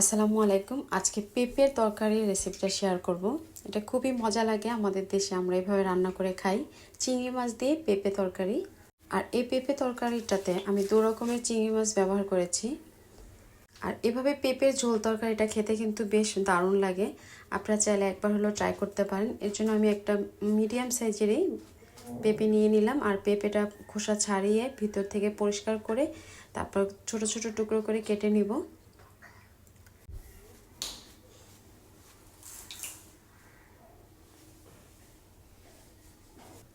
আসসালামু আলাইকুম। আজকে পেঁপের তরকারির রেসিপিটা শেয়ার করব। এটা খুবই মজা লাগে, আমাদের দেশে আমরা এভাবে রান্না করে খাই, চিংড়ি মাছ দিয়ে পেঁপে তরকারি। আর এই পেঁপে তরকারিটাতে আমি 2 রকমের চিংড়ি মাছ ব্যবহার করেছি। আর এভাবে পেঁপের ঝোল তরকারিটা খেতে কিন্তু বেশ দারুণ লাগে। আপনারা চাইলে একবার হলেও ট্রাই করতে পারেন। এর জন্য আমি একটা মিডিয়াম সাইজেরই পেঁপে নিয়ে নিলাম। আর পেঁপেটা খোসা ছাড়িয়ে ভিতর থেকে পরিষ্কার করে তারপর ছোট ছোট টুকরো করে কেটে নিব।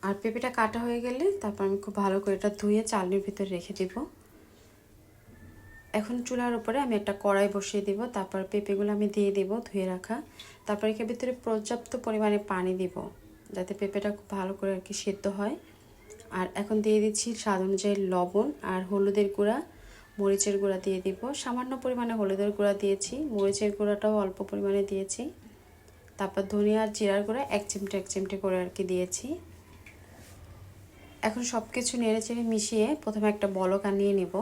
আর পেঁপেটা কাটা হয়ে গেলে তারপর আমি খুব ভালো করে এটা ধুয়ে চালনির ভিতরে রেখে দিব। এখন চুলার উপরে আমি একটা কড়াই বসিয়ে দিব। তারপর পেঁপেগুলো আমি দিয়ে দেব ধুয়ে রাখা। তারপর এর ভিতরে পর্যাপ্ত পরিমাণে পানি দিব, যাতে পেঁপেটা খুব ভালো করে আর কি সেদ্ধ হয়। আর এখন দিয়ে দিচ্ছি স্বাদ অনুযায়ী লবণ আর হলুদের গুঁড়া, মরিচের গুঁড়া দিয়ে দিব। সামান্য পরিমাণে হলুদের গুঁড়া দিয়েছি, মরিচের গুঁড়াটাও অল্প পরিমাণে দিয়েছি। তারপর ধনিয়া আর জিরার গুঁড়া এক চিমটে করে আর কি দিয়েছি। এখন সব কিছু নেড়েচেড়ে মিশিয়ে প্রথমে একটা বলক আনিয়ে নেব।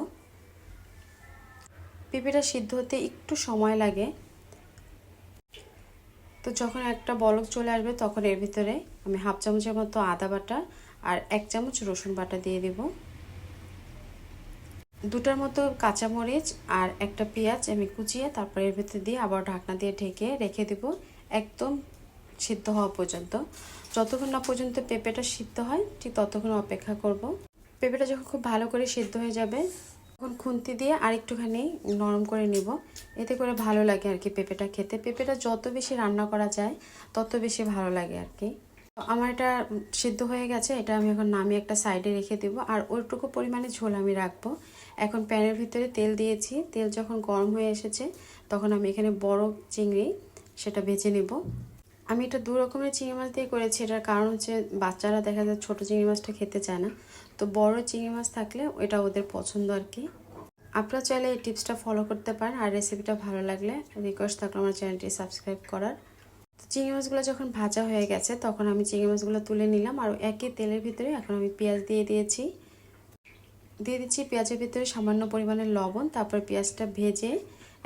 পেঁপেটা সিদ্ধ হতে একটু সময় লাগে, তো যখন একটা বলক চলে আসবে তখন এর ভিতরে আমি হাফ চামচের মতো আদা বাটা আর 1 চামচ রসুন বাটা দিয়ে দেব। 2টার মতো কাঁচামরিচ আর একটা পেঁয়াজ আমি কুচিয়ে তারপর এর ভিতরে দিয়ে আবার ঢাকনা দিয়ে ঢেকে রেখে দেব একদম সিদ্ধ হওয়া পর্যন্ত। যতক্ষণ না পর্যন্ত পেঁপেটা সিদ্ধ হয় ঠিক ততক্ষণ অপেক্ষা করব। পেঁপেটা যখন খুব ভালো করে সিদ্ধ হয়ে যাবে তখন খুন্তি দিয়ে আর একটুখানি নরম করে নিব। এতে করে ভালো লাগে আর কি পেঁপেটা খেতে। পেঁপেটা যত বেশি রান্না করা যায় তত বেশি ভালো লাগে আর কি। আমার এটা সিদ্ধ হয়ে গেছে, এটা আমি এখন নামিয়ে একটা সাইডে রেখে দেবো। আর ওইটুকু পরিমাণে ঝোল আমি রাখবো। এখন প্যানের ভিতরে তেল দিয়েছি, তেল যখন গরম হয়ে এসেছে তখন আমি এখানে বড় চিংড়ি সেটা ভেজে নেব। আমি এটা 2 রকমের চিংড়ি মাছ দিয়ে করেছি। এটার কারণ হচ্ছে বাচ্চারা দেখা যায় ছোটো চিংড়ি মাছটা খেতে চায় না, তো বড় চিংড়ি মাছ থাকলে এটা ওদের পছন্দ আর কি। আপনারা চাইলে এই টিপসটা ফলো করতে পারেন। আর রেসিপিটা ভালো লাগলে রিকোয়েস্ট থাকলো আমার চ্যানেলটি সাবস্ক্রাইব করার। তো চিংড়ি মাছগুলো যখন ভাজা হয়ে গেছে তখন আমি চিংড়ি মাছগুলো তুলে নিলাম। আর একই তেলের ভিতরে এখন আমি পেঁয়াজ দিয়ে দিচ্ছি। পেঁয়াজের ভিতরে সামান্য পরিমাণে লবণ। তারপর পেঁয়াজটা ভেজে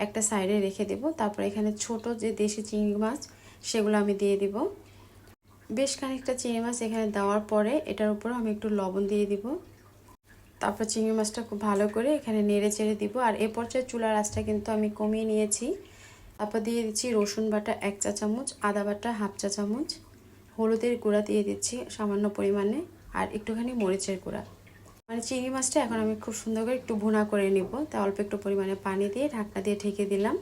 একটা সাইডে রেখে দেব। তারপর এখানে ছোট যে দেশি চিংড়ি মাছ সেগুলো আমি দিয়ে দিব। বেশ খানিকটা চিংড়ি মাছ এখানে দেওয়ার পরে এটার উপর আমি একটু লবণ দিয়ে দিব। তারপর চিংড়ি মাছটা খুব ভালো করে এখানে নেড়ে চেড়ে দিব। আর এ পর্যায়ে চুলার আঁচটা কিন্তু আমি কমিয়ে নিয়েছি। তারপর দিয়ে দিচ্ছি রসুন বাটা 1 চা চামচ, আদা বাটা হাফ চা চামচ, হলুদের গুঁড়া দিয়ে দিচ্ছি সামান্য পরিমাণে, আর একটুখানি মরিচের গুঁড়া। মানে চিংড়ি মাছটা এখন আমি খুব সুন্দর করে একটু ভুনা করে নিব। তাই অল্প একটু পরিমাণে পানি দিয়ে ঢাকনা দিয়ে ঢেকে দিলাম।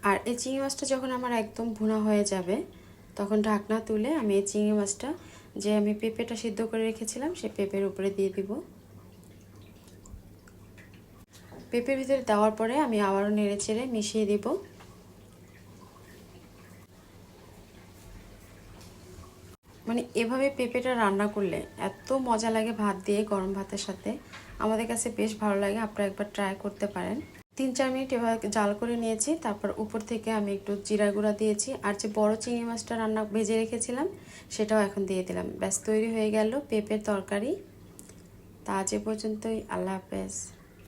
আর এই চিংড়ি মাছটা যখন আমার একদম ভুনা হয়ে যাবে তখন ঢাকনা তুলে আমি এই চিংড়ি মাছটা যে আমি পেঁপেটা সিদ্ধ করে রেখেছিলাম সেই পেঁপের উপরে দিয়ে দিব। পেঁপের ভিতরে দেওয়ার পরে আমি আবারও নেড়ে চেড়ে মিশিয়ে দিব। মানে এভাবে পেঁপেটা রান্না করলে এত মজা লাগে ভাত দিয়ে, গরম ভাতের সাথে আমাদের কাছে বেশ ভালো লাগে। আপনারা একবার ট্রাই করতে পারেন। 3-4 মিনিট এভাবে জাল করে নিয়েছি। তারপর উপর থেকে আমি একটু জিরা গুঁড়া দিয়েছি। আর যে বড় চিংড়ি মাছটা রান্না ভেজে রেখেছিলাম সেটাও এখন দিয়ে দিলাম। ব্যাস তৈরি হয়ে গেল পেঁপের তরকারি। তা আজ এ পর্যন্তই। আল্লাহ হাফেজ।